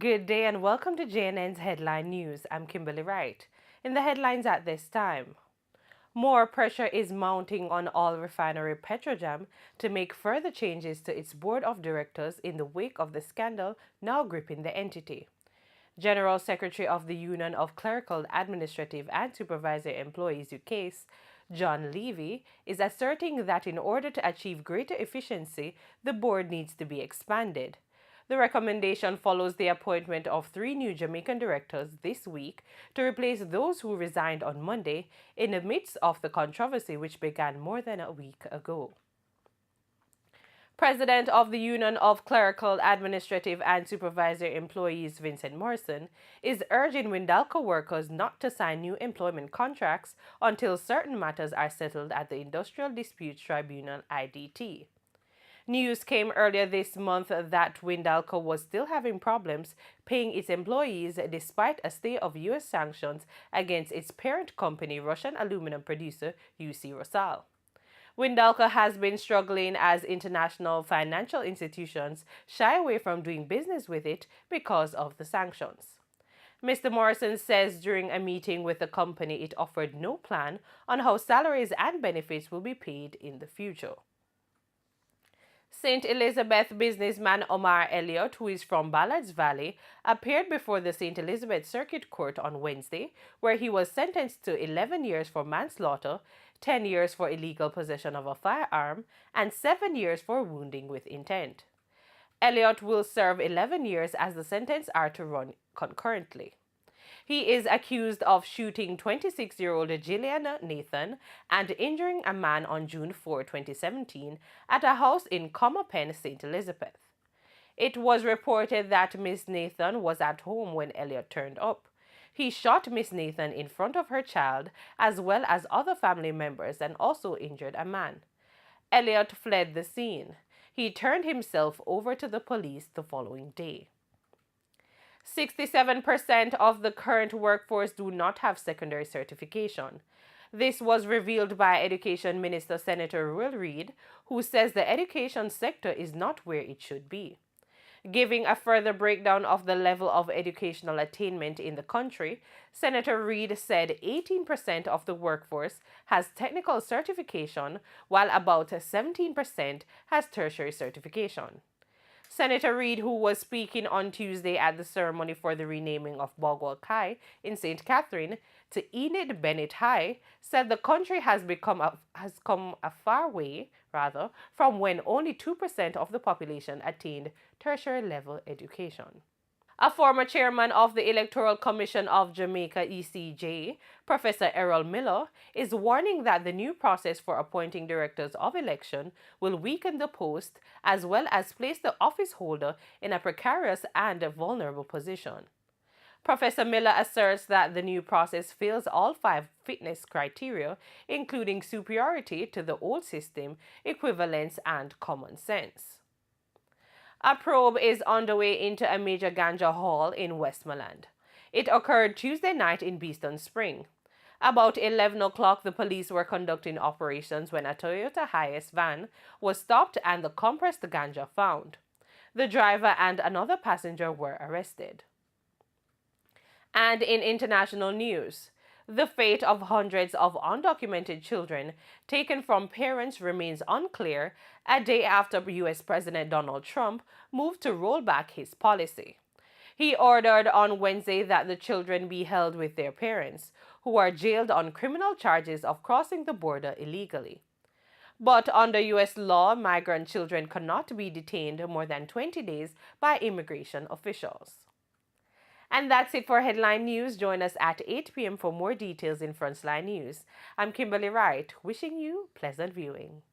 Good day and welcome to JNN's Headline News. I'm Kimberly Wright. In the headlines at this time, more pressure is mounting on oil refinery Petrojam to make further changes to its board of directors in the wake of the scandal now gripping the entity. General Secretary of the Union of Clerical, Administrative and Supervisory Employees UCASE, John Levy, is asserting that in order to achieve greater efficiency, the board needs to be expanded. The recommendation follows the appointment of 3 new Jamaican directors this week to replace those who resigned on Monday in the midst of the controversy which began more than a week ago. President of the Union of Clerical, Administrative and Supervisory Employees, Vincent Morrison, is urging Windalco workers not to sign new employment contracts until certain matters are settled at the Industrial Disputes Tribunal IDT. News came earlier this month that Windalco was still having problems paying its employees despite a stay of U.S. sanctions against its parent company, Russian aluminum producer UC Rusal. Windalco has been struggling as international financial institutions shy away from doing business with it because of the sanctions. Mr. Morrison says during a meeting with the company it offered no plan on how salaries and benefits will be paid in the future. St. Elizabeth businessman Omar Elliott, who is from Ballards Valley, appeared before the St. Elizabeth Circuit Court on Wednesday, where he was sentenced to 11 years for manslaughter, 10 years for illegal possession of a firearm, and 7 years for wounding with intent. Elliott will serve 11 years as the sentences are to run concurrently. He is accused of shooting 26-year-old Gillian Nathan and injuring a man on June 4, 2017 at a house in Comapen, St. Elizabeth. It was reported that Miss Nathan was at home when Elliott turned up. He shot Miss Nathan in front of her child as well as other family members and also injured a man. Elliott fled the scene. He turned himself over to the police the following day. 67% of the current workforce do not have secondary certification. This was revealed by Education Minister Senator Will Reid, who says the education sector is not where it should be. Giving a further breakdown of the level of educational attainment in the country, Senator Reid said 18% of the workforce has technical certification, while about 17% has tertiary certification. Senator Reid, who was speaking on Tuesday at the ceremony for the renaming of Bogwell High in St. Catherine to Enid Bennett High, said the country has come a far way, from when only 2% of the population attained tertiary level education. A former chairman of the Electoral Commission of Jamaica, ECJ, Professor Errol Miller, is warning that the new process for appointing directors of election will weaken the post as well as place the office holder in a precarious and vulnerable position. Professor Miller asserts that the new process fails all 5 fitness criteria, including superiority to the old system, equivalence, and common sense. A probe is underway into a major ganja haul in Westmoreland. It occurred Tuesday night in Beeston Spring. About 11 o'clock, the police were conducting operations when a Toyota Hiace van was stopped and the compressed ganja found. The driver and another passenger were arrested. And in international news, the fate of hundreds of undocumented children taken from parents remains unclear a day after U.S. President Donald Trump moved to roll back his policy. He ordered on Wednesday that the children be held with their parents, who are jailed on criminal charges of crossing the border illegally. But under U.S. law, migrant children cannot be detained more than 20 days by immigration officials. And that's it for Headline News. Join us at 8 p.m. for more details in Frontline News. I'm Kimberly Wright, wishing you pleasant viewing.